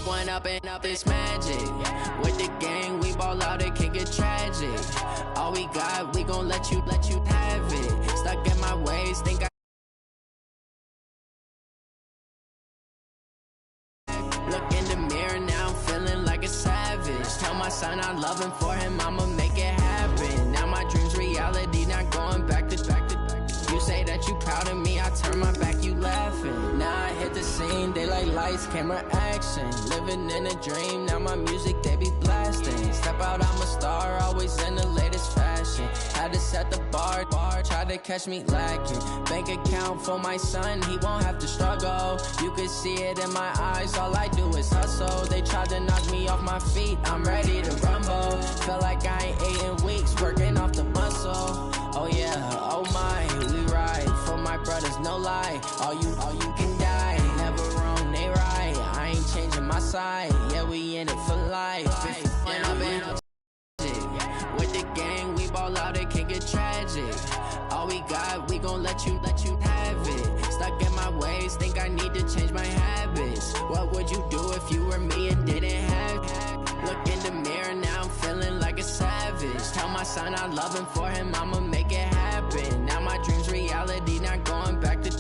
One up and up is magic. With the gang, we ball out, it can get tragic. All we got, we gon' let you have it. Stuck in my ways, think I look in the mirror, now I'm feeling like a savage. Tell my son I love him, for him I'ma make it happen. Now my dream's reality, not going back to. You say that you proud of me, I turn my back, you laughing. Now I hit the scene, daylight lights, camera action. Living in a dream, now my music, they be blasting. Step out, I'm a star, always in the latest fashion. Had to set the bar, try to catch me lacking. Bank account for my son, he won't have to struggle. You can see it in my eyes, all I do is hustle. They tried to knock me off my feet, I'm ready to rumble. Felt like I ain't ate in weeks, working off the muscle. Oh yeah, oh my, we ride for my brothers, no lie. All you can die, never wrong, they right. I ain't changing my side, yeah, we in it for life. With the gang, we ball out, it can get tragic. All we got, we gon' let you have it. Stuck in my ways, think I need to change my habits. What would you do if you were me and didn't have it? Look in the mirror, now I'm feeling like a savage. Tell my son I love him, for him I'ma make it happen. Now my dream's reality, not going back to.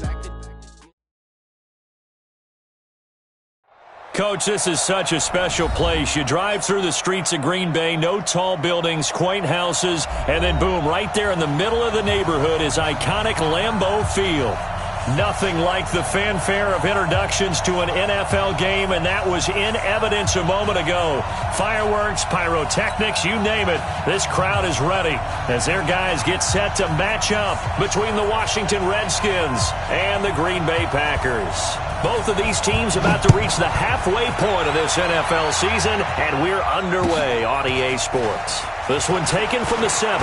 Coach, this is such a special place. You drive through the streets of Green Bay, no tall buildings, quaint houses, and then boom, right there in the middle of the neighborhood is iconic Lambeau Field. Nothing like the fanfare of introductions to an NFL game, and that was in evidence a moment ago. Fireworks, pyrotechnics, you name it. This crowd is ready as their guys get set to match up between the Washington Redskins and the Green Bay Packers. Both of these teams about to reach the halfway point of this NFL season, and we're underway on EA Sports. This one taken from the 7.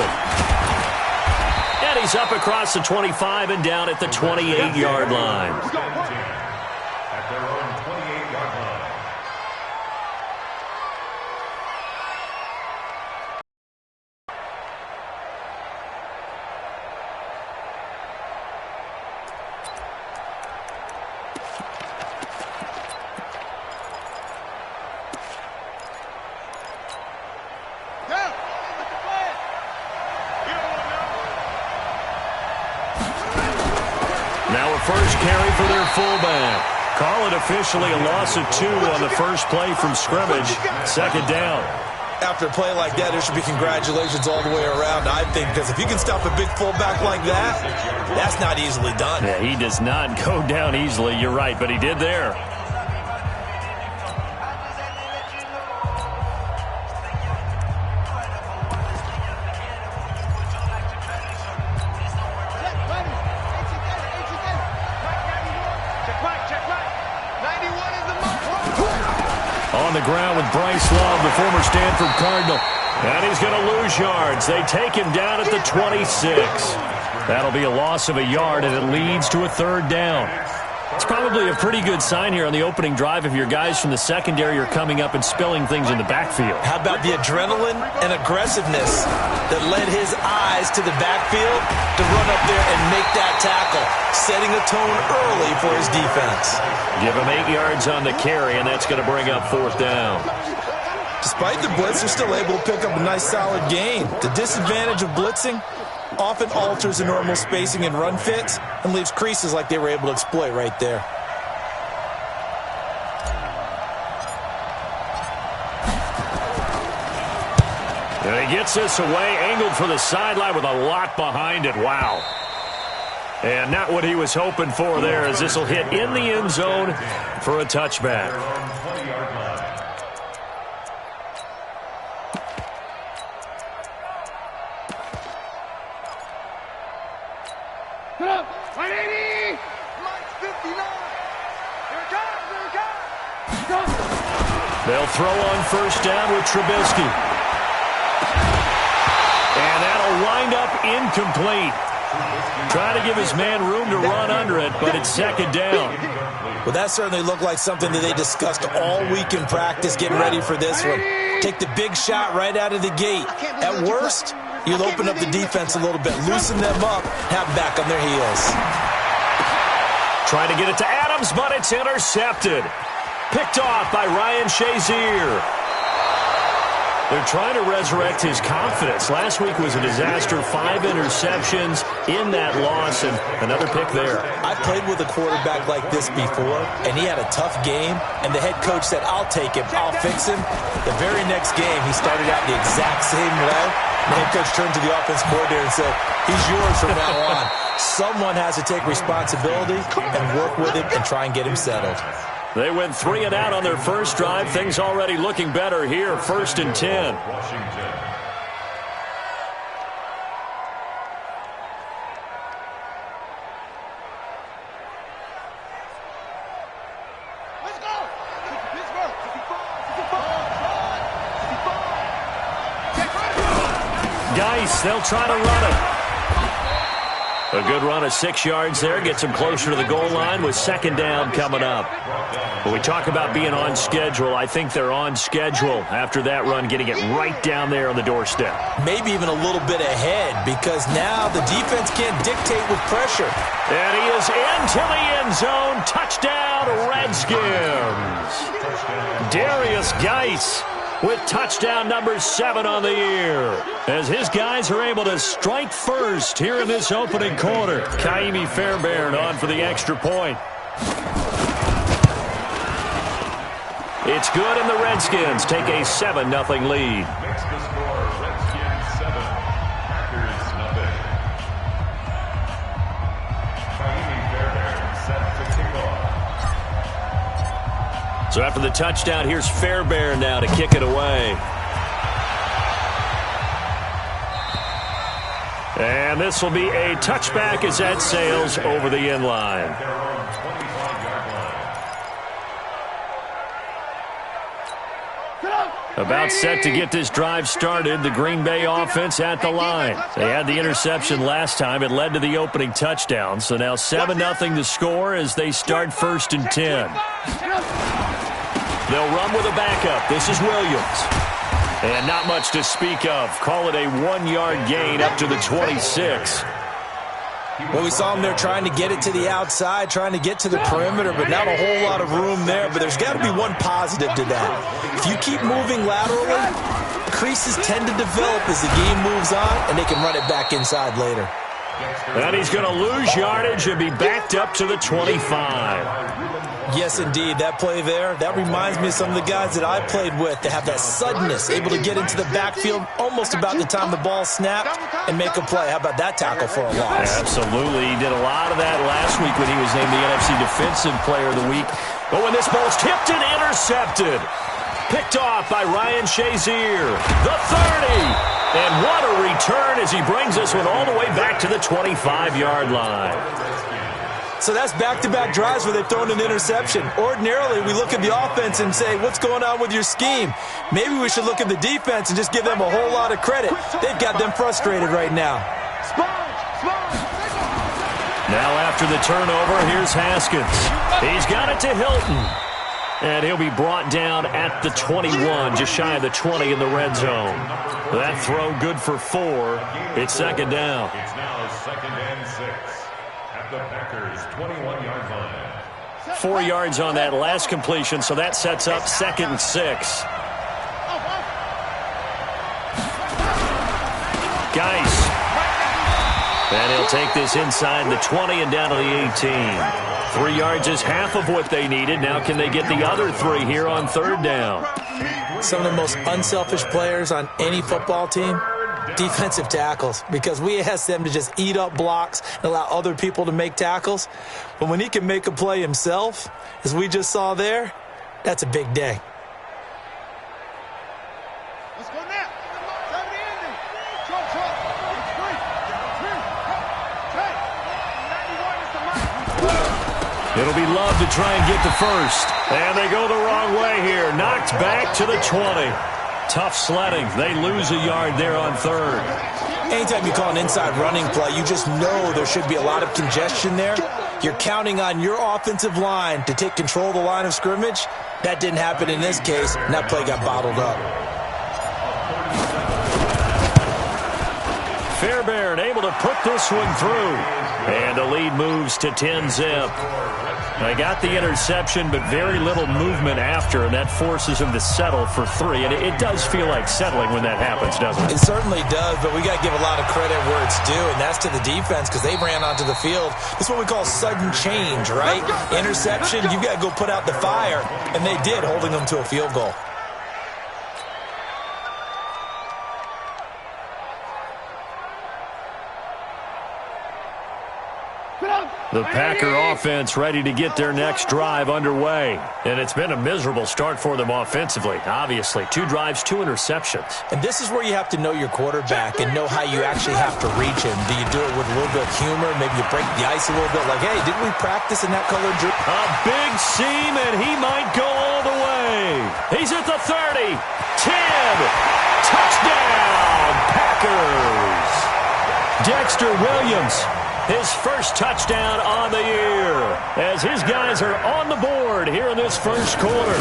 And he's up across the 25 and down at the 28-yard line. At their own 28-yard line. First carry for their fullback. Call it officially a loss of 2 on the first play from scrimmage. Second down. After a play like that, there should be congratulations all the way around, I think, because if you can stop a big fullback like that, that's not easily done. Yeah, he does not go down easily. You're right, but he did there. On the ground with Bryce Love, the former Stanford Cardinal. And he's going to lose yards. They take him down at the 26. That'll be a loss of a yard, and it leads to a third down. It's probably a pretty good sign here on the opening drive if your guys from the secondary are coming up and spilling things in the backfield. How about the adrenaline and aggressiveness that led his eyes to the backfield to run up there and make that tackle, setting a tone early for his defense. Give him 8 yards on the carry, and that's going to bring up fourth down. Despite the blitz, they're still able to pick up a nice solid gain. The disadvantage of blitzing often alters the normal spacing and run fits and leaves creases like they were able to exploit right there. And he gets this away, angled for the sideline with a lot behind it. Wow. And not what he was hoping for there, as this will hit in the end zone for a touchback. They'll throw on first down with Trubisky. And that'll wind up incomplete. Trying to give his man room to run under it, but it's second down. Well, that certainly looked like something that they discussed all week in practice, getting ready for this one. Take the big shot right out of the gate. At worst, you'll open up the defense a little bit, loosen them up, have them back on their heels. Trying to get it to Adams, but it's intercepted. Picked off by Ryan Shazier. They're trying to resurrect his confidence. Last week was a disaster. 5 interceptions in that loss, and another pick there. I played with a quarterback like this before, and he had a tough game, and the head coach said, I'll take him, I'll fix him. The very next game, he started out the exact same way. The head coach turned to the offense coordinator and said, he's yours from now on. Someone has to take responsibility and work with him and try and get him settled. They went 3 and out on their first drive. Things already looking better here. 1st and 10. Washington. Let's go! Pittsburgh! Geis, they'll try to run it. A good run of 6 yards there. Gets them closer to the goal line with 2nd down coming up. When we talk about being on schedule, I think they're on schedule after that run, getting it right down there on the doorstep. Maybe even a little bit ahead, because now the defense can't dictate with pressure. And he is into the end zone. Touchdown, Redskins. Darius Geis with touchdown number 7 on the year, as his guys are able to strike first here in this opening quarter. Kaimi Fairbairn on for the extra point. It's good, and the Redskins take a 7-0 lead. Next to score, Redskins 7, Packers 0. Kaimi Fairbairn set to kick off. So after the touchdown, here's Fairbairn now to kick it away. And this will be a touchback as that sails over the end line. Their own 25-yard line. About set to get this drive started, the Green Bay offense at the line. They had the interception last time. It led to the opening touchdown. So now 7-0 to score as they start 1st and 10. They'll run with a backup. This is Williams. And not much to speak of. Call it a 1-yard gain up to the 26. Well, we saw him there trying to get it to the outside, trying to get to the perimeter, but not a whole lot of room there. But there's got to be one positive to that. If you keep moving laterally, creases tend to develop as the game moves on, and they can run it back inside later. And he's going to lose yardage and be backed up to the 25. Yes, indeed. That play there, that reminds me of some of the guys that I played with that have that suddenness, able to get into the backfield almost about the time the ball snapped and make a play. How about that tackle for a loss? Absolutely. He did a lot of that last week when he was named the NFC Defensive Player of the Week. But when this ball's tipped and intercepted, picked off by Ryan Shazier, the 30. And what a return as he brings this one all the way back to the 25-yard line. So that's back-to-back drives where they've thrown an interception. Ordinarily, we look at the offense and say, what's going on with your scheme? Maybe we should look at the defense and just give them a whole lot of credit. They've got them frustrated right now. Now after the turnover, here's Haskins. He's got it to Hilton. And he'll be brought down at the 21, just shy of the 20 in the red zone. That throw good for 4. It's 2nd down. It's now 2nd and 6 at the Packers' 21-yard line. 4 yards on that last completion, so that sets up 2nd and 6. Geis. And he'll take this inside the 20 and down to the 18. 3 yards is half of what they needed. Now can they get the other 3 here on 3rd down? Some of the most unselfish players on any football team, defensive tackles, because we ask them to just eat up blocks and allow other people to make tackles. But when he can make a play himself, as we just saw there, that's a big day. Let's go now. It'll be Love to try and get the first. And they go the wrong way here. Knocked back to the 20. Tough sledding. They lose a yard there on 3rd. Anytime you call an inside running play, you just know there should be a lot of congestion there. You're counting on your offensive line to take control of the line of scrimmage. That didn't happen in this case, and that play got bottled up. Fairbairn able to put this one through. And the lead moves to 10-zip. They got the interception, but very little movement after, and that forces them to settle for 3. And it does feel like settling when that happens, doesn't it? It certainly does, but we got to give a lot of credit where it's due, and that's to the defense because they ran onto the field. This is what we call sudden change, right? Interception, you got to go put out the fire, and they did, holding them to a field goal. The Packer offense ready to get their next drive underway. And it's been a miserable start for them offensively, obviously. 2 drives, 2 interceptions. And this is where you have to know your quarterback and know how you actually have to reach him. Do you do it with a little bit of humor? Maybe you break the ice a little bit like, hey, didn't we practice in that colored jersey? A big seam, and he might go all the way. He's at the 30. 10. Touchdown, Packers. Dexter Williams. His first touchdown on the year as his guys are on the board here in this first quarter.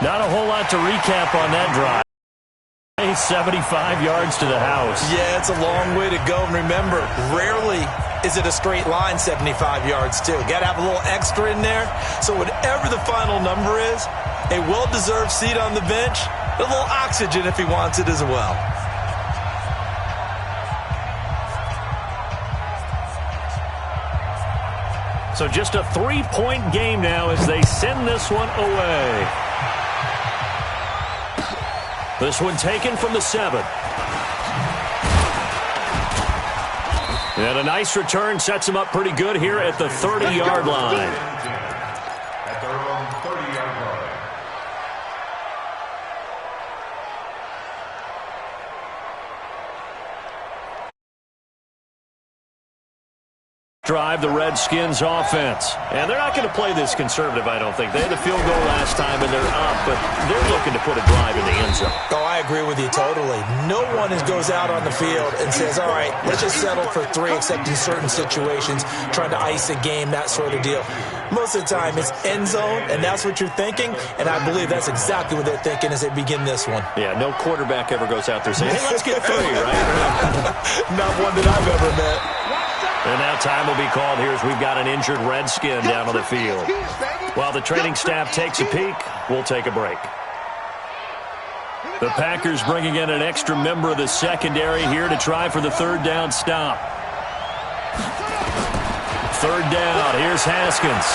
Not a whole lot to recap on that drive. 75 yards to the house. Yeah, it's a long way to go. And remember, rarely is it a straight line 75 yards, too. Got to have a little extra in there. So whatever the final number is, a well-deserved seat on the bench, a little oxygen if he wants it as well. So just a 3-point game now as they send this one away. This one taken from the 7. And a nice return sets him up pretty good here at the 30-yard line. At their own 30-yard line. Drive the Redskins offense. And they're not going to play this conservative, I don't think. They had the field goal last time, and they're up, but they're looking to put a drive in the end zone. Oh, I agree with you totally. No one goes out on the field and says, all right, let's just settle for 3, except in certain situations, trying to ice a game, that sort of deal. Most of the time, it's end zone, and that's what you're thinking, and I believe that's exactly what they're thinking as they begin this one. Yeah, no quarterback ever goes out there saying, hey, let's get 3, right? Not one that I've ever met. And now time will be called here as we've got an injured Redskin down on the field. While the training staff takes a peek, we'll take a break. The Packers bringing in an extra member of the secondary here to try for the 3rd down stop. 3rd down, here's Haskins.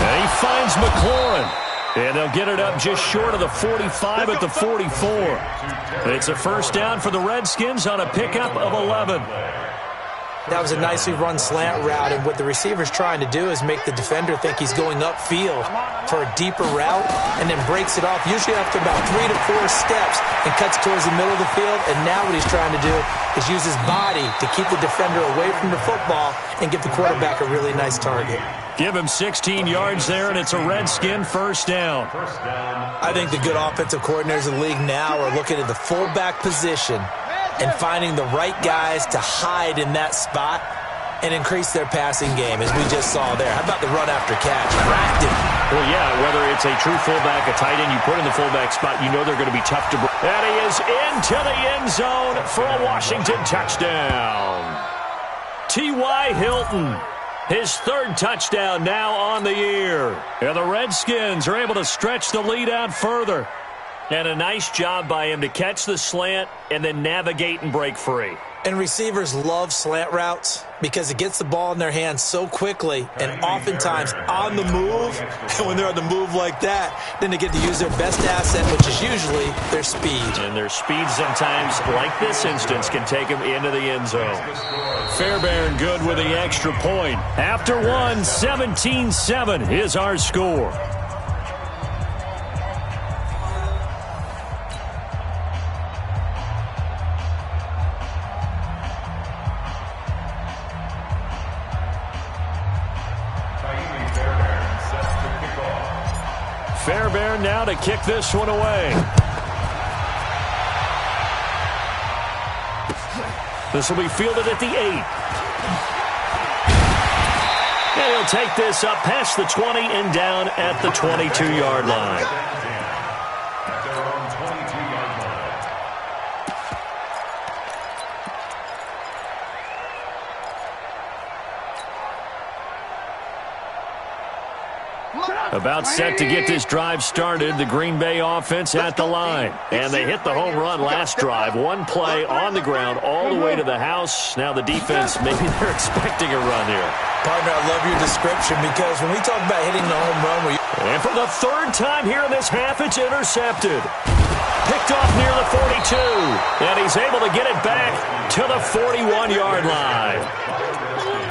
And he finds McLaurin. And they'll get it up just short of the 45 at the 44. It's a first down for the Redskins on a pickup of 11. That was a nicely run slant route, and what the receiver's trying to do is make the defender think he's going upfield for a deeper route and then breaks it off, usually after about 3 to 4 steps, and cuts towards the middle of the field. And now what he's trying to do is use his body to keep the defender away from the football and give the quarterback a really nice target. Give him 16 yards there, and it's a Redskin first down. I think the good offensive coordinators in the league now are looking at the fullback position and finding the right guys to hide in that spot and increase their passing game, as we just saw there. How about the run after catch? Cracked it. Well, yeah, whether it's a true fullback, a tight end, you put in the fullback spot, you know they're going to be tough to break. And he is into the end zone for a Washington touchdown. T.Y. Hilton, his 3rd touchdown now on the year. And the Redskins are able to stretch the lead out further. And a nice job by him to catch the slant and then navigate and break free. And receivers love slant routes because it gets the ball in their hands so quickly and oftentimes on the move. And when they're on the move like that, then they get to use their best asset, which is usually their speed. And their speed sometimes, like this instance, can take them into the end zone. Fairbairn good with the extra point. After one, 17-7 is our score. Fairbairn now to kick this one away. This will be fielded at the 8. And he'll take this up past the 20 and down at the 22-yard line. At their own 22-yard line. About set to get this drive started, the Green Bay offense at the line. And they hit the home run last drive. One play on the ground all the way to the house. Now the defense, maybe they're expecting a run here. Partner, I love your description because when we talk about hitting the home run, and for the third time here in this half, it's intercepted. Picked off near the 42. And he's able to get it back to the 41-yard line.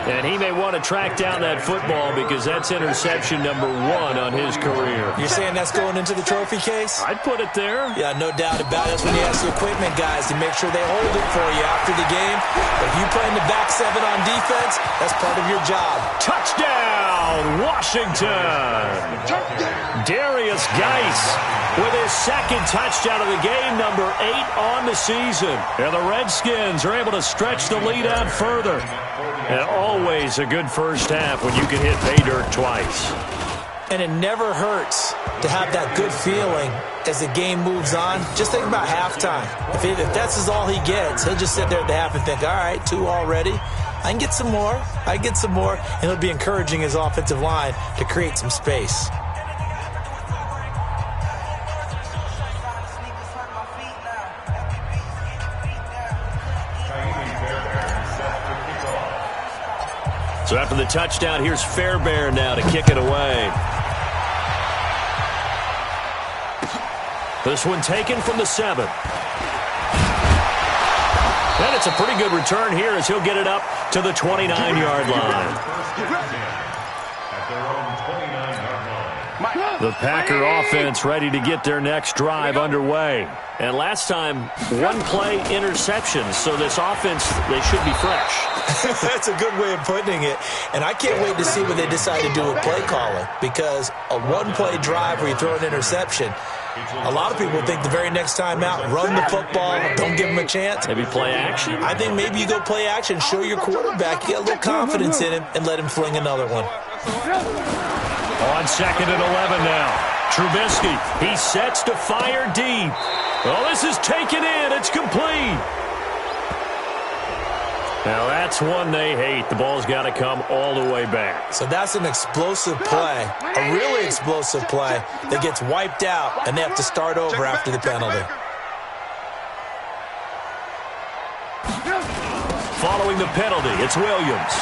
And he may want to track down that football because that's interception number 1 on his career. You're saying that's going into the trophy case? I'd put it there. Yeah, no doubt about it. That's when you ask the equipment guys to make sure they hold it for you after the game. But if you play in the back 7 on defense, that's part of your job. Touchdown, Washington. Darius Geis with his second touchdown of the game, number 8 on the season. And the Redskins are able to stretch the lead out further. And always a good first half when you can hit pay dirt twice. And it never hurts to have that good feeling as the game moves on. Just think about halftime. If that's all he gets, he'll just sit there at the half and think, all right, 2 already. I can get some more. And he'll be encouraging his offensive line to create some space. So after the touchdown, here's Fairbairn now to kick it away. This one taken from the 7. And it's a pretty good return here as he'll get it up to the 29-yard line. The Packer offense ready to get their next drive underway. And last time, 1-play interception. So this offense, they should be fresh. That's a good way of putting it. And I can't wait to see what they decide to do with play calling. Because a 1-play drive where you throw an interception, a lot of people think the very next time out, run the football, don't give them a chance. Maybe play action? I think maybe you go play action, show your quarterback, get a little confidence in him, and let him fling another one. On 2nd and 11 now. Trubisky, he sets to fire deep. Oh, this is taken in. It's complete. Now, that's one they hate. The ball's got to come all the way back. So that's an explosive play, a really explosive play that gets wiped out, and they have to start over after the penalty. Following the penalty, it's Williams.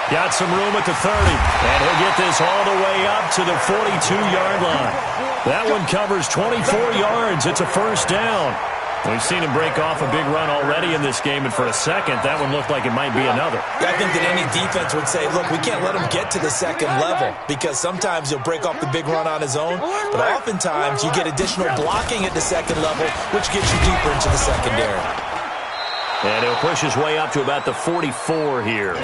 Got some room at the 30, and he'll get this all the way up to the 42-yard line. That one covers 24 yards. It's a first down. We've seen him break off a big run already in this game, and for a second, that one looked like it might be another. I think that any defense would say, look, we can't let him get to the second level because sometimes he'll break off the big run on his own, but oftentimes you get additional blocking at the second level, which gets you deeper into the secondary. And he'll push his way up to about the 44 here.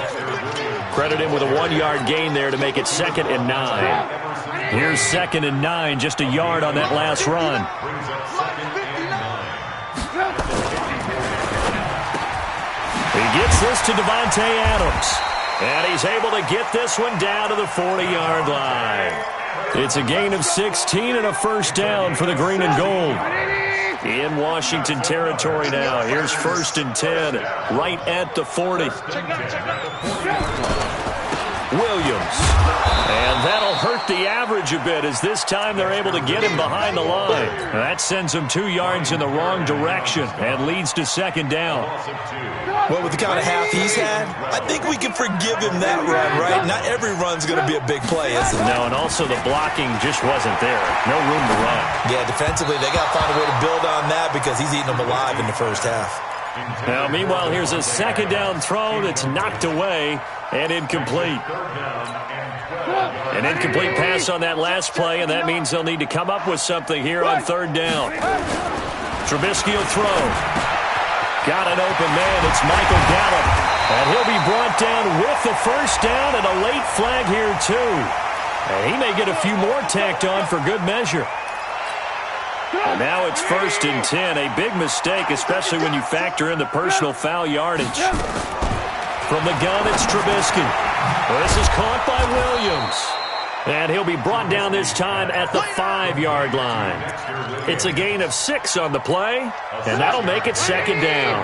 Credit him with a 1-yard gain there to make it 2nd and 9. Here's 2nd and 9, just a yard on that last run. He gets this to Davante Adams. And he's able to get this one down to the 40-yard line. It's a gain of 16 and a first down for the green and gold. In Washington territory now. Here's 1st and 10, right at the 40. Williams. And that'll hurt the average a bit as this time they're able to get him behind the line. That sends him 2 yards in the wrong direction and leads to 2nd down. Well, with the kind of half he's had, I think we can forgive him that run, right? Not every run's going to be a big play, is it? No, and also the blocking just wasn't there. No room to run. Yeah, defensively, they got to find a way to build on that because he's eating them alive in the first half. Now, meanwhile, here's a 2nd down throw that's knocked away and incomplete. An incomplete pass on that last play, and that means they'll need to come up with something here on 3rd down. Trubisky will throw. Got an open man. It's Michael Gallup. And he'll be brought down with the first down and a late flag here, too. And he may get a few more tacked on for good measure. And now it's 1st and 10. A big mistake, especially when you factor in the personal foul yardage. From the gun, it's Trubisky. This is caught by Williams. And he'll be brought down this time at the 5-yard line. It's a gain of 6 on the play, and that'll make it 2nd down.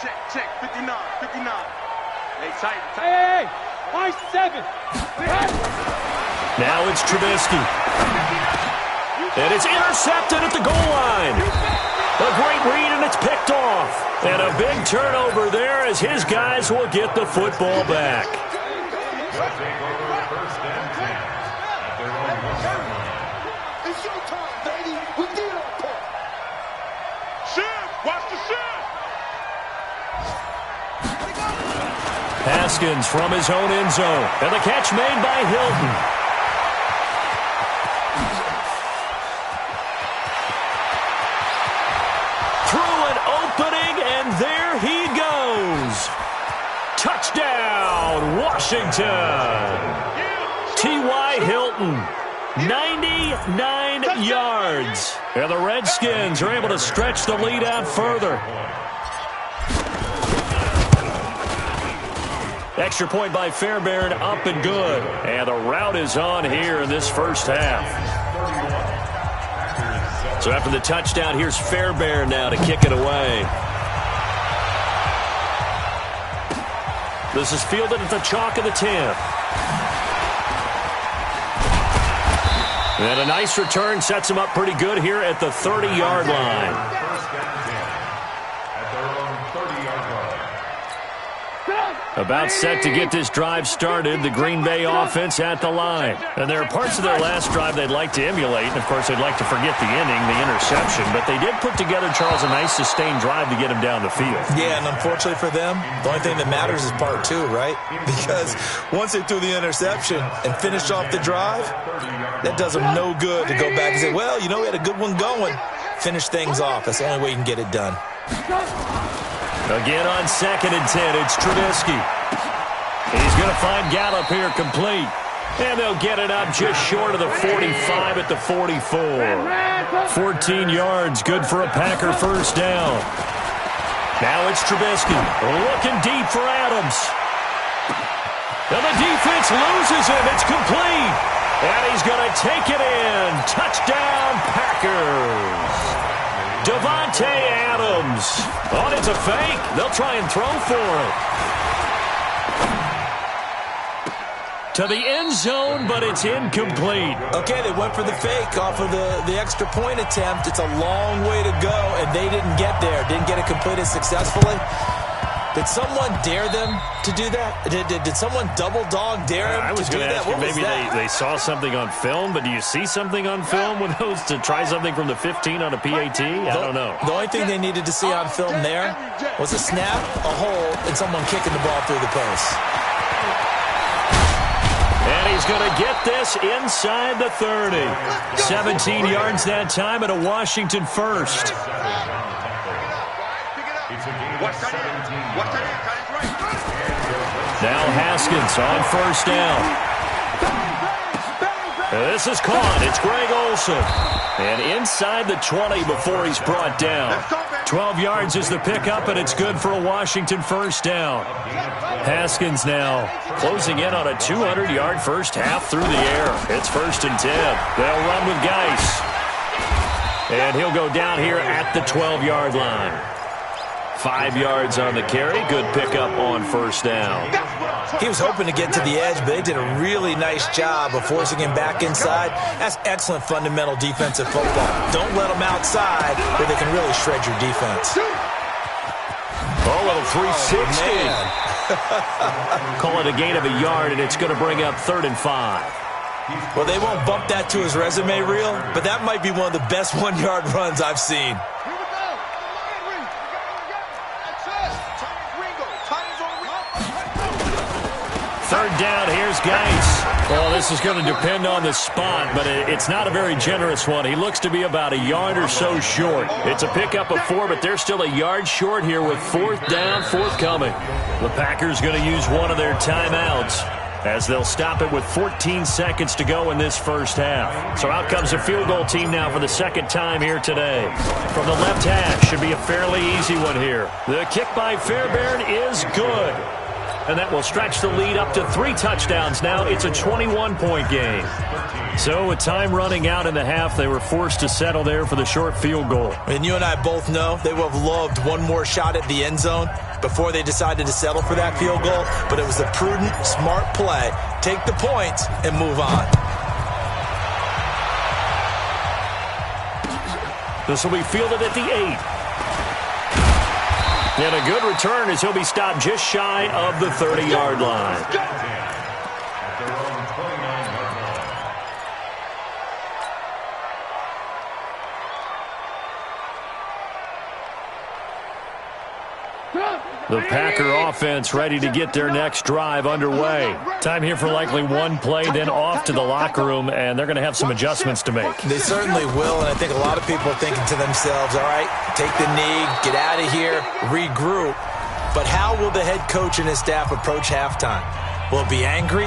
Check. 59. Hey, tight. Hey, my 7. Now it's Trubisky. And it's intercepted at the goal line. A great read, and it's picked off. And a big turnover there as his guys will get the football back. They'll take over first and 10 at their own 1-yard line. It's your time, baby. We did our part. Shift. Watch the shift. Haskins from his own end zone. And the catch made by Hilton. Through an opening, and there he goes. Touchdown, Washington. T.Y. Hilton, 99 yards. And the Redskins are able to stretch the lead out further. Extra point by Fairbairn, up and good. And the rout is on here in this first half. So after the touchdown, here's Fairbairn now to kick it away. This is fielded at the chalk of the 10. And a nice return sets him up pretty good here at the 30-yard line. First and 10 at their own 30-yard line. About set to get this drive started, the Green Bay offense at the line. And there are parts of their last drive they'd like to emulate. And, of course, they'd like to forget the inning, the interception. But they did put together, Charles, a nice sustained drive to get him down the field. Yeah, and unfortunately for them, the only thing that matters is part 2, right? Because once they threw the interception and finished off the drive, that does them no good to go back and say, well, you know, we had a good one going. Finish things off. That's the only way you can get it done. Again on 2nd and 10, it's Trubisky. He's going to find Gallup here complete. And they'll get it up just short of the 45 at the 44. 14 yards, good for a Packer first down. Now it's Trubisky, looking deep for Adams. And the defense loses him. It's complete. And he's going to take it in. Touchdown, Packers. Davante Adams. Oh, it's a fake. They'll try and throw for it. To the end zone, but it's incomplete. Okay, they went for the fake off of the extra point attempt. It's a long way to go, and they didn't get there. Didn't get it completed successfully. Did someone dare them to do that? Did someone double dog dare them I was to do going to that? ask you, What was maybe that? they saw something on film, but do you see something on film with those to try something from the 15 on a PAT? I don't know. The only thing they needed to see on film there was a snap, a hole, and someone kicking the ball through the post. And he's going to get this inside the 30. 17 yards that time and a Washington first. It's a gain of 17 yards. Now Haskins on first down. This is caught. It's Greg Olsen. And inside the 20 before he's brought down. 12 yards is the pickup, and it's good for a Washington first down. Haskins now closing in on a 200-yard first half through the air. It's 1st and 10. They'll run with Geis. And he'll go down here at the 12-yard line. 5 yards on the carry. Good pickup on first down. He was hoping to get to the edge, but they did a really nice job of forcing him back inside. That's excellent fundamental defensive football. Don't let them outside where they can really shred your defense. Oh, little 360. Call it a gain of a yard, and it's going to bring up 3rd and 5. Well, they won't bump that to his resume reel, but that might be one of the best 1-yard runs I've seen. Third down, here's Geis. Well, this is going to depend on the spot, but it's not a very generous one. He looks to be about a yard or so short. It's a pickup of 4, but they're still a yard short here with 4th down forthcoming. The Packers going to use one of their timeouts as they'll stop it with 14 seconds to go in this first half. So out comes a field goal team now for the second time here today. From the left hash, should be a fairly easy one here. The kick by Fairbairn is good. And that will stretch the lead up to 3 touchdowns. Now it's a 21-point game. So with time running out in the half, they were forced to settle there for the short field goal. And you and I both know they would have loved one more shot at the end zone before they decided to settle for that field goal. But it was a prudent, smart play. Take the points and move on. This will be fielded at the 8. And a good return as he'll be stopped just shy of the 30-yard line. The Packer offense ready to get their next drive underway. Time here for likely one play, then off to the locker room, and they're going to have some adjustments to make. They certainly will, and I think a lot of people are thinking to themselves, all right, take the knee, get out of here, regroup. But how will the head coach and his staff approach halftime? Will it be angry?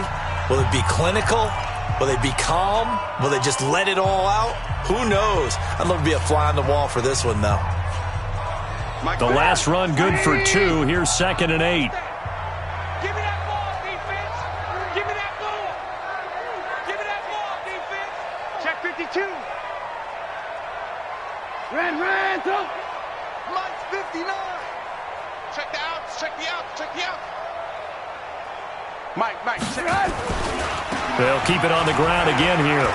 Will it be clinical? Will they be calm? Will they just let it all out? Who knows? I'd love to be a fly on the wall for this one, though. The last run good for 2. Here's 2nd and 8. Give me that ball, defense. Give me that ball. Give me that ball, defense. Check 52. Ran, throw. Mike's 59. Check the outs, check the outs, check the outs. Mike, check. They'll keep it on the ground again here.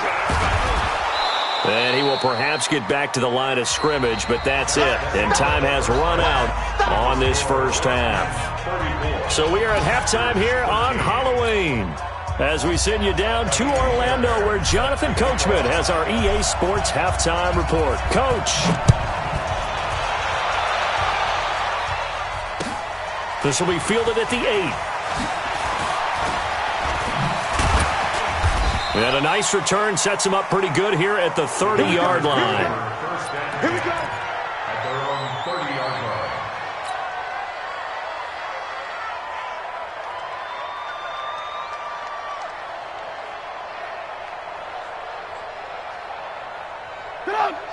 And he will perhaps get back to the line of scrimmage, but that's it. And time has run out on this first half. So we are at halftime here on Halloween, as we send you down to Orlando, where Jonathan Coachman has our EA Sports halftime report. Coach. This will be fielded at the 8. And a nice return sets him up pretty good here at the 30-yard line. Here we go. At their own 30-yard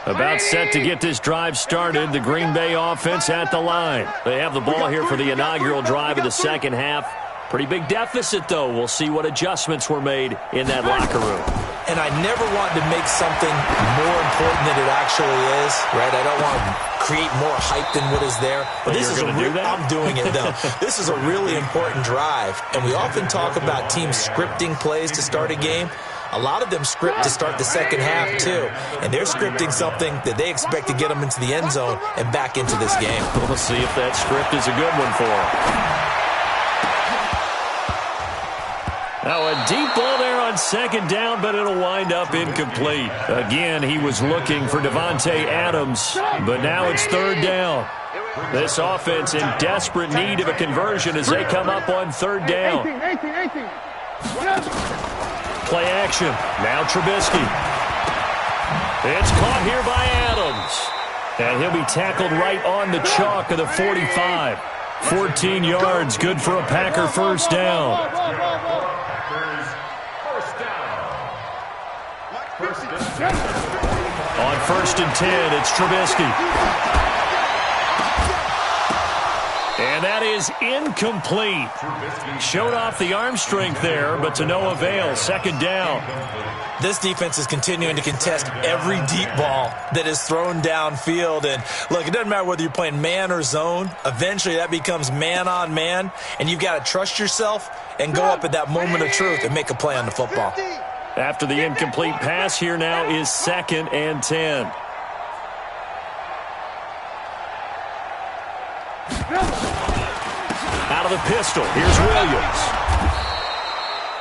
line. About set to get this drive started, the Green Bay offense at the line. They have the ball here for the inaugural drive of the second half. Pretty big deficit, though. We'll see what adjustments were made in that locker room. And I never want to make something more important than it actually is, right? I don't want to create more hype than what is there. But this is I'm doing it, though. This is a really important drive. And we often talk about teams scripting plays to start a game. A lot of them script to start the second half, too. And they're scripting something that they expect to get them into the end zone and back into this game. We'll see if that script is a good one for them. Now a deep ball there on second down, but it'll wind up incomplete. Again, he was looking for Devontae Adams, but now it's third down. This offense in desperate need of a conversion as they come up on third down. 18. Play action. Now Trubisky. It's caught here by Adams. And he'll be tackled right on the chalk of the 45. 14 yards, good for a Packer first down. On 1st and 10, it's Trubisky. And that is incomplete. Showed off the arm strength there, but to no avail. Second down. This defense is continuing to contest every deep ball that is thrown downfield. And, look, it doesn't matter whether you're playing man or zone. Eventually, that becomes man on man. And you've got to trust yourself and go up at that moment of truth and make a play on the football. After the incomplete pass, here now is 2nd and 10. Out of the pistol, here's Williams.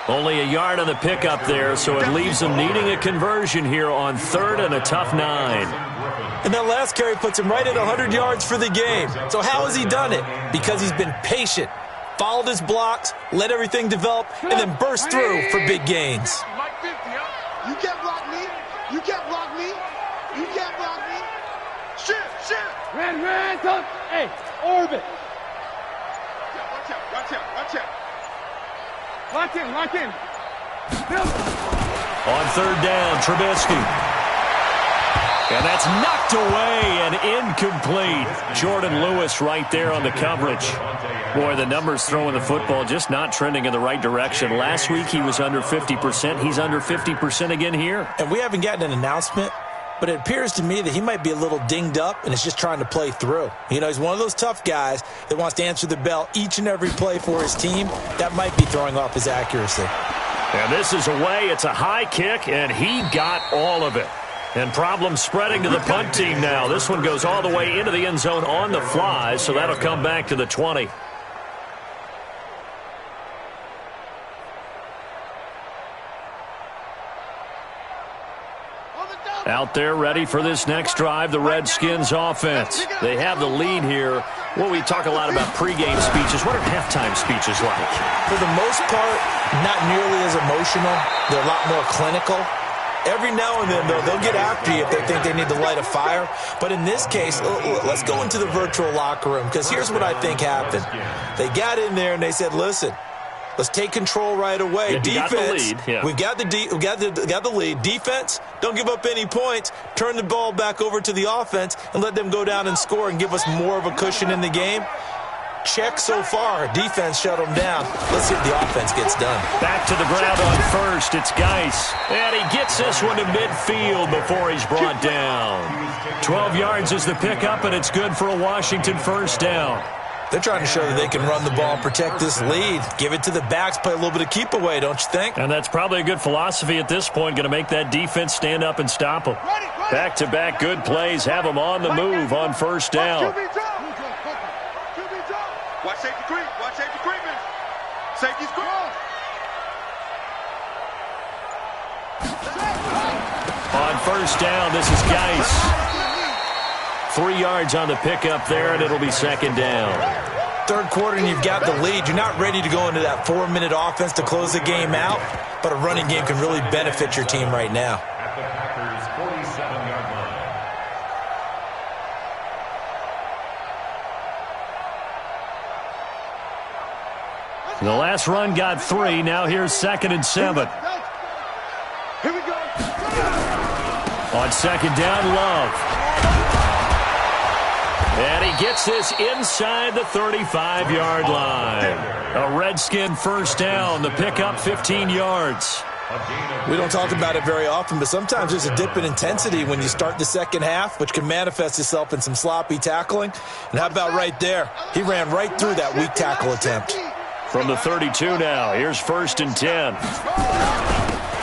Only a yard on the pickup there, so it leaves them needing a conversion here on 3rd and a tough 9. And that last carry puts him right at 100 yards for the game. So how has he done it? Because he's been patient, followed his blocks, let everything develop, and then burst through for big gains. You can't block me. You can't block me. You can't block me. Shift. Ran, throw. Hey, orbit. Watch out. Lock in. On 3rd down, Trubisky. And that's knocked away and incomplete. Jordan Lewis right there on the coverage. Boy, the numbers throwing the football just not trending in the right direction. Last week he was under 50%. He's under 50% again here. And we haven't gotten an announcement, but it appears to me that he might be a little dinged up and is just trying to play through. You know, he's one of those tough guys that wants to answer the bell each and every play for his team. That might be throwing off his accuracy. And this is away. It's a high kick, and he got all of it. And problems spreading to the punt team now. This one goes all the way into the end zone on the fly, so that'll come back to the 20. Out there ready for this next drive, the Redskins offense. They have the lead here. Well, we talk a lot about pregame speeches. What are halftime speeches like? For the most part, not nearly as emotional. They're a lot more clinical. Every now and then, though, they'll get after you if they think they need to light a fire. But in this case, let's go into the virtual locker room, because here's what I think happened. They got in there and they said, listen, let's take control right away. Yeah, defense, got the lead. Yeah. we got the lead. Defense, don't give up any points. Turn the ball back over to the offense and let them go down and score and give us more of a cushion in the game. Check so far. Defense shut them down. Let's see if the offense gets done. Back to the ground on first. It's Geis. And he gets this one to midfield before he's brought down. 12 yards is the pickup, and it's good for a Washington first down. They're trying to show that they can run the ball and protect this lead. Give it to the backs, play a little bit of keep away, don't you think? And that's probably a good philosophy at this point, going to make that defense stand up and stop them. Back-to-back good plays, have them on the move on first down. Watch safety creep. Watch safety creeping. Safety's creep. On first down, this is Geis. 3 yards on the pickup there, and it'll be second down. Third quarter, and you've got the lead. You're not ready to go into that 4-minute offense to close the game out, but a running game can really benefit your team right now. At the Packers' 47-yard line. The last run got 3. Now here's 2nd and 7. Here we go. On second down, Love. And he gets this inside the 35-yard line. A Redskin first down. The pickup 15 yards. We don't talk about it very often, but sometimes there's a dip in intensity when you start the second half, which can manifest itself in some sloppy tackling. And how about right there? He ran right through that weak tackle attempt. From the 32 now, here's 1st and 10.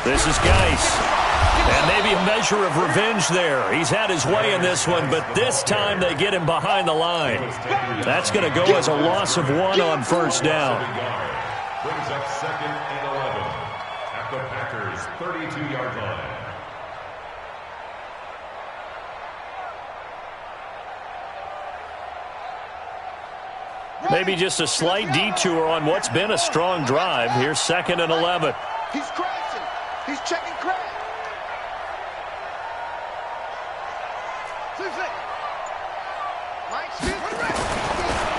This is Geis. And maybe a measure of revenge there. He's had his way in this one, but this time they get him behind the line. That's going to go as a loss of 1 on first down. Brings up 2nd and 11 at the Packers' 32-yard line. Maybe just a slight detour on what's been a strong drive. Here's 2nd and 11. He's crashing. He's checking crash.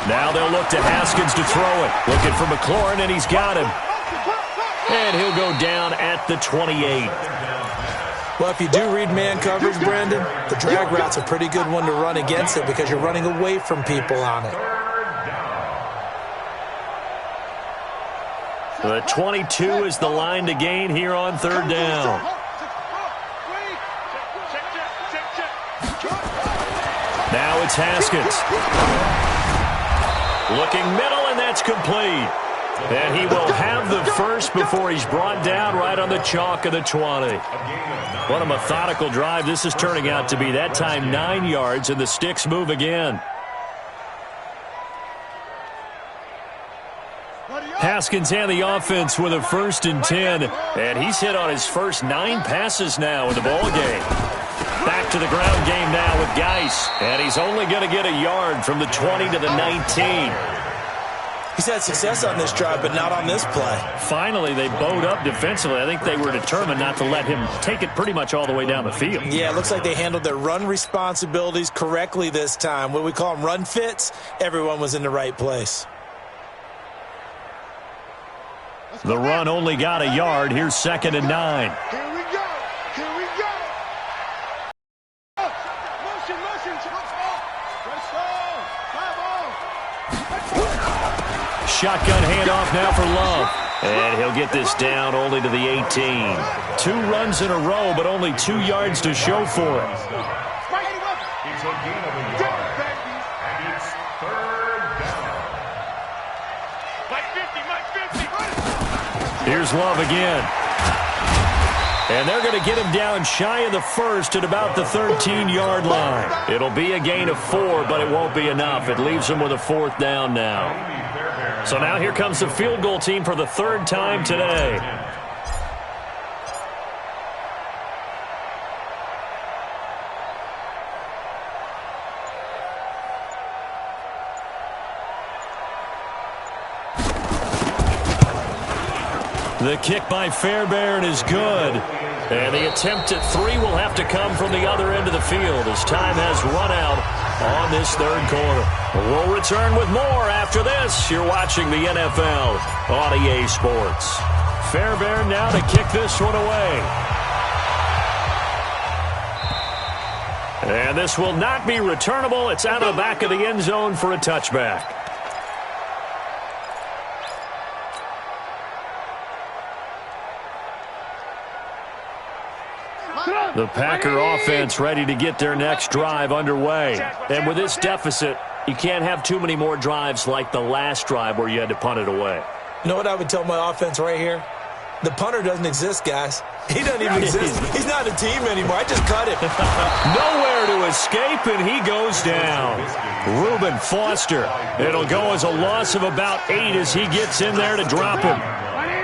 Now they'll look to Haskins to throw it. Looking for McLaurin, and he's got him. And he'll go down at the 28. Well, if you do read man coverage, Brandon, the drag route's a pretty good one to run against it because you're running away from people on it. The 22 is the line to gain here on third down. Now it's Haskins. Looking middle, and that's complete. And he will have the first before he's brought down right on the chalk of the 20. What a methodical drive this is turning out to be. That time 9 yards, and the sticks move again. Haskins and the offense with a 1st and 10. And he's hit on his first 9 passes now in the ball game. Back to the ground game now with Geis. And he's only going to get a yard from the 20 to the 19. He's had success on this drive, but not on this play. Finally, they bowed up defensively. I think they were determined not to let him take it pretty much all the way down the field. Yeah, it looks like they handled their run responsibilities correctly this time. What we call them run fits, everyone was in the right place. The run only got a yard. Here's 2nd and 9. Here we go. Here we go. Shotgun handoff now for Love. And he'll get this down only to the 18. 2 runs in a row, but only 2 yards to show for it. It's a gain of a yard. And it's third down. Mike 50. Here's Love again. And they're going to get him down shy of the first at about the 13-yard line. It'll be a gain of 4, but it won't be enough. It leaves him with a 4th down now. So now here comes the field goal team for the 3rd time today. The kick by Fairbairn is good. And the attempt at 3 will have to come from the other end of the field as time has run out on this 3rd quarter. We'll return with more after this. You're watching the NFL on EA Sports. Fairbairn now to kick this one away. And this will not be returnable. It's out of the back of the end zone for a touchback. The Packer offense ready to get their next drive underway. And with this deficit, you can't have too many more drives like the last drive where you had to punt it away. You know what I would tell my offense right here? The punter doesn't exist, guys. He doesn't even exist. He's not a team anymore. I just cut him. Nowhere to escape, and he goes down. Reuben Foster. It'll go as a loss of about 8 as he gets in there to drop him.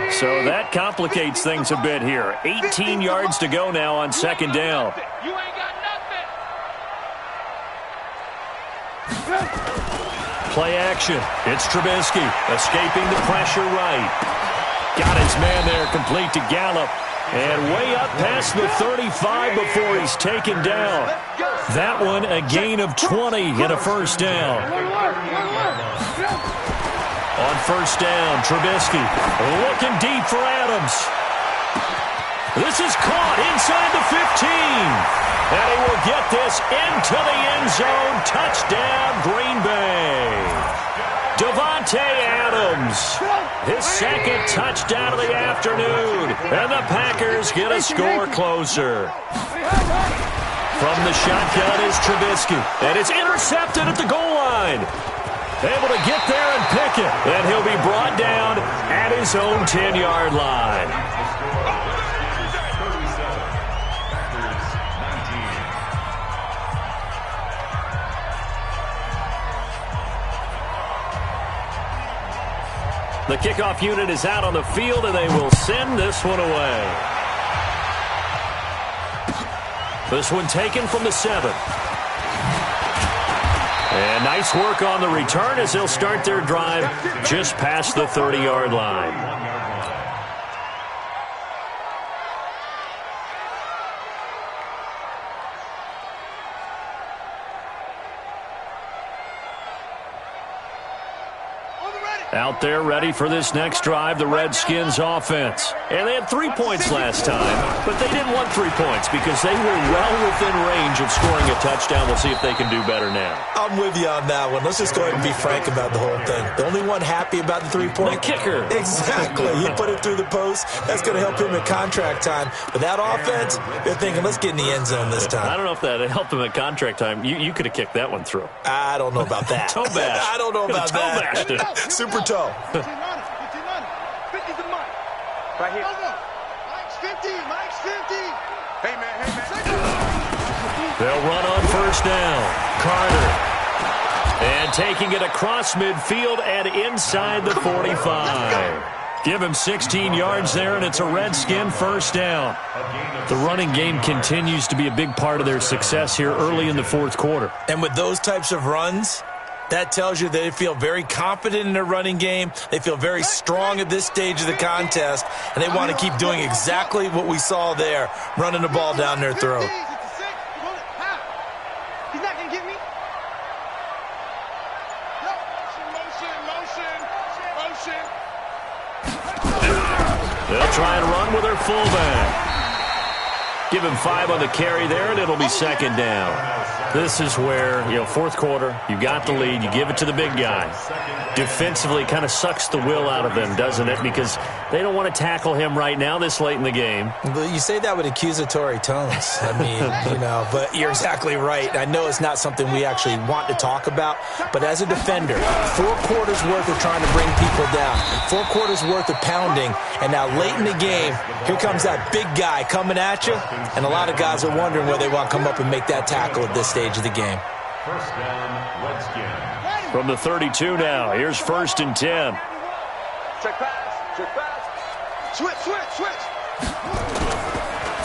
So that complicates things a bit here. 18 yards to go now on 2nd down. You ain't got nothing. Play action. It's Trubisky escaping the pressure right. Got his man there complete to Gallup. And way up past the 35 before he's taken down. That one a gain of 20 and a 1st down. On 1st down, Trubisky looking deep for Adams. This is caught inside the 15. And he will get this into the end zone. Touchdown, Green Bay. Davante Adams, his 2nd touchdown of the afternoon. And the Packers get a score closer. From the shotgun is Trubisky. And it's intercepted at the goal line. Able to get there and pick it. And he'll be brought down at his own 10-yard line. The kickoff unit is out on the field, and they will send this one away. This one taken from the 7. And nice work on the return as they'll start their drive just past the 30-yard line. Out there ready for this next drive, the Redskins offense. And they had 3 points last time, but they didn't want 3 points because they were well within range of scoring a touchdown. We'll see if they can do better now. I'm with you on that one. Let's just go ahead and be frank about the whole thing. The only one happy about the 3-point? The kicker. Exactly. He put it through the post. That's going to help him at contract time. But that offense, they're thinking, let's get in the end zone this time. I don't know if that helped him at contract time. You could have kicked that one through. I don't know about that. Toe bash. I don't know about toe that. bashed it. Super toe. 50's the money. Right here. Mike's 50. Mike's 50. Hey, man. They'll run on 1st down. Carter. And taking it across midfield and inside the 45. Give him 16 yards there, and it's a Redskin 1st down. The running game continues to be a big part of their success here early in the 4th quarter. And with those types of runs, that tells you they feel very confident in their running game. They feel very strong at this stage of the contest, and they want to keep doing exactly what we saw there, running the ball down their throat. He's not going to get me. Motion. They'll try and run with their fullback. Give him 5 on the carry there, and it'll be second down. This is where, fourth quarter, you got the lead, you give it to the big guy. Defensively kind of sucks the will out of them, doesn't it? Because they don't want to tackle him right now this late in the game. But you say that with accusatory tones. I mean, but you're exactly right. I know it's not something we actually want to talk about, but as a defender, 4 quarters worth of trying to bring people down, 4 quarters worth of pounding, and now late in the game, here comes that big guy coming at you, and a lot of guys are wondering whether they want to come up and make that tackle at this stage of the game. First down, Redskins. From the 32 now, here's 1st and 10. Check pass. Switch.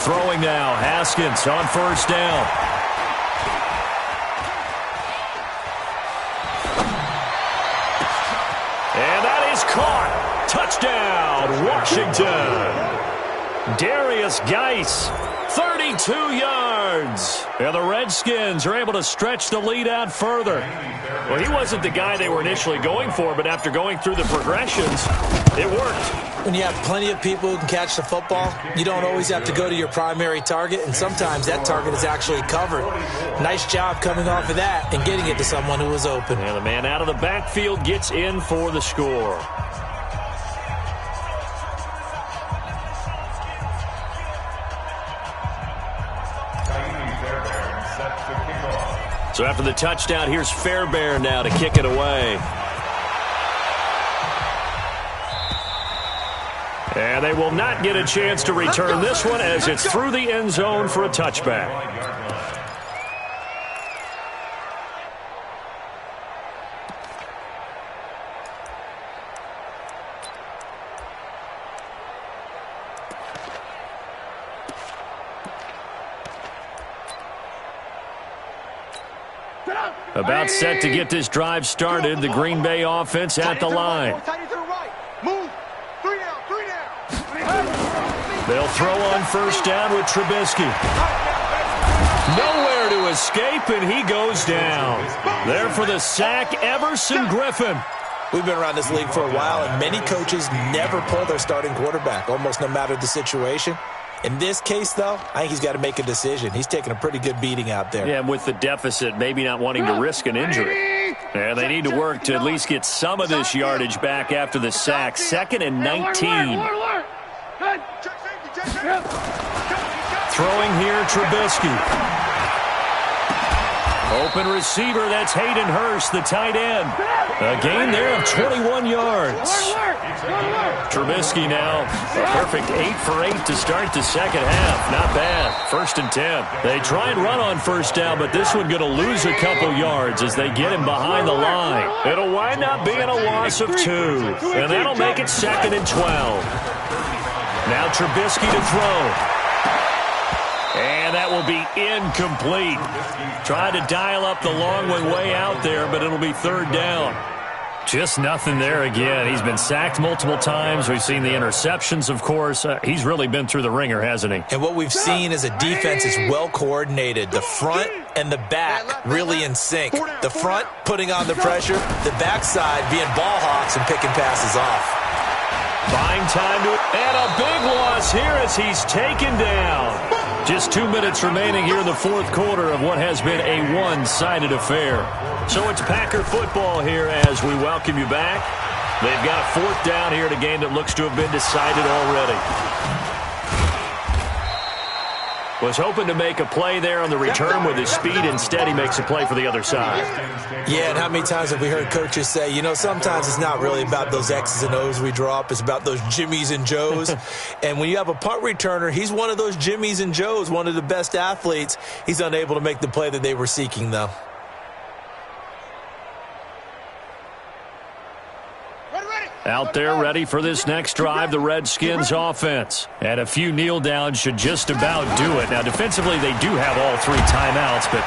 Throwing now, Haskins on 1st down. And that is caught. Touchdown, Washington. Darius Geis, 32 yards. And the Redskins are able to stretch the lead out further. Well, he wasn't the guy they were initially going for, but after going through the progressions, it worked. When you have plenty of people who can catch the football, you don't always have to go to your primary target, and sometimes that target is actually covered. Nice job coming off of that and getting it to someone who was open. And the man out of the backfield gets in for the score. So after the touchdown, here's Fairbairn now to kick it away. And they will not get a chance to return this one as it's through the end zone for a touchback. About set to get this drive started. The Green Bay offense at the line. Move. 3 down. They'll throw on 1st down with Trubisky. Nowhere to escape, and he goes down. There for the sack, Everson Griffin. We've been around this league for a while, and many coaches never pull their starting quarterback, almost no matter the situation. In this case, though, I think he's got to make a decision. He's taking a pretty good beating out there. Yeah, with the deficit, maybe not wanting to risk an injury. And they need to work to at least get some of this yardage back after the sack. 2nd and 19. Throwing here, Trubisky. Open receiver, that's Hayden Hurst, the tight end. A gain there of 21 yards. Trubisky now, a perfect 8 for 8 to start the second half. Not bad. 1st and 10. They try and run on 1st down, but this one going to lose a couple yards as they get him behind the line. It'll wind up being a loss of 2, and that'll make it 2nd and 12. Now Trubisky to throw. And that will be incomplete. Tried to dial up the long one way out there, but it'll be 3rd down. Just nothing there again. He's been sacked multiple times. We've seen the interceptions, of course. He's really been through the ringer, hasn't he? And what we've seen is a defense is well coordinated. The front and the back really in sync. The front putting on the pressure, the backside being ball hawks and picking passes off. Buying time to, and a big loss here as he's taken down. Just 2 minutes remaining here in the 4th quarter of what has been a one-sided affair. So it's Packer football here as we welcome you back. They've got a 4th down here in a game that looks to have been decided already. Was hoping to make a play there on the return with his speed. Instead, he makes a play for the other side. Yeah, and how many times have we heard coaches say, sometimes it's not really about those X's and O's we draw up. It's about those Jimmies and Joes. And when you have a punt returner, he's one of those Jimmies and Joes, one of the best athletes. He's unable to make the play that they were seeking, though. Out there ready for this next drive, the Redskins offense. And a few kneel downs should just about do it. Now, defensively, they do have all 3 timeouts, but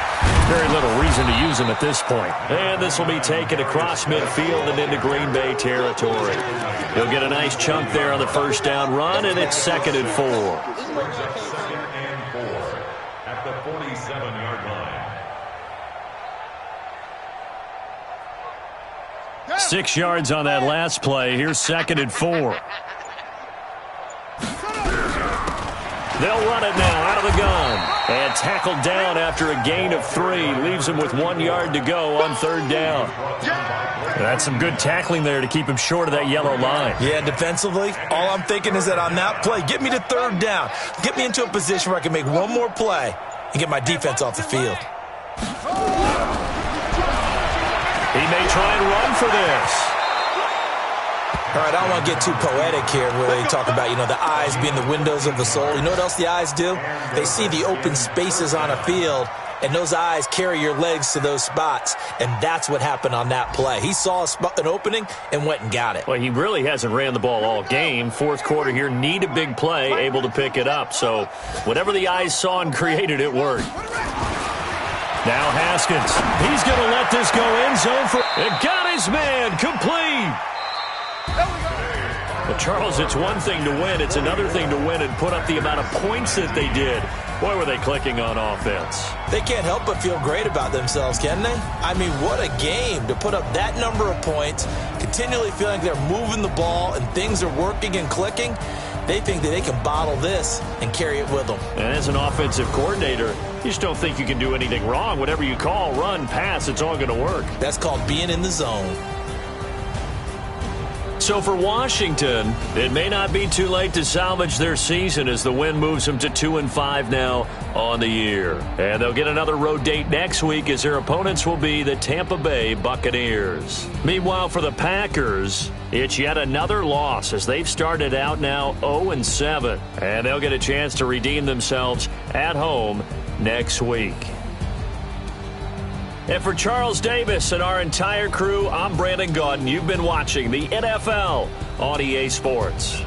very little reason to use them at this point. And this will be taken across midfield and into Green Bay territory. He'll get a nice chunk there on the 1st down run, and it's 2nd and 4. 2nd and 4 at the 47-yard line. 6 yards on that last play. Here's 2nd and 4. They'll run it now out out of the gun. And tackled down after a gain of 3. Leaves him with 1 yard to go on 3rd down. That's some good tackling there to keep him short of that yellow line. Yeah, defensively, all I'm thinking is that on that play, get me to 3rd down. Get me into a position where I can make one more play and get my defense off the field. He may try and run for this. All right, I don't want to get too poetic here where they talk about, the eyes being the windows of the soul. You know what else the eyes do? They see the open spaces on a field, and those eyes carry your legs to those spots, and that's what happened on that play. He saw an opening and went and got it. Well, he really hasn't ran the ball all game. 4th quarter here, need a big play, able to pick it up. So whatever the eyes saw and created, it worked. Now Haskins. He's going to let this go end zone for... And got his man complete. Well, Charles, it's one thing to win. It's another thing to win and put up the amount of points that they did. Boy, were they clicking on offense. They can't help but feel great about themselves, can they? I mean, what a game to put up that number of points, continually feeling they're moving the ball and things are working and clicking. They think that they can bottle this and carry it with them. And as an offensive coordinator, you just don't think you can do anything wrong. Whatever you call, run, pass, it's all going to work. That's called being in the zone. So for Washington, it may not be too late to salvage their season as the win moves them to 2-5 now on the year. And they'll get another road date next week as their opponents will be the Tampa Bay Buccaneers. Meanwhile, for the Packers, it's yet another loss as they've started out now 0-7. And they'll get a chance to redeem themselves at home next week. And for Charles Davis and our entire crew, I'm Brandon Gaudin. You've been watching the NFL on EA Sports.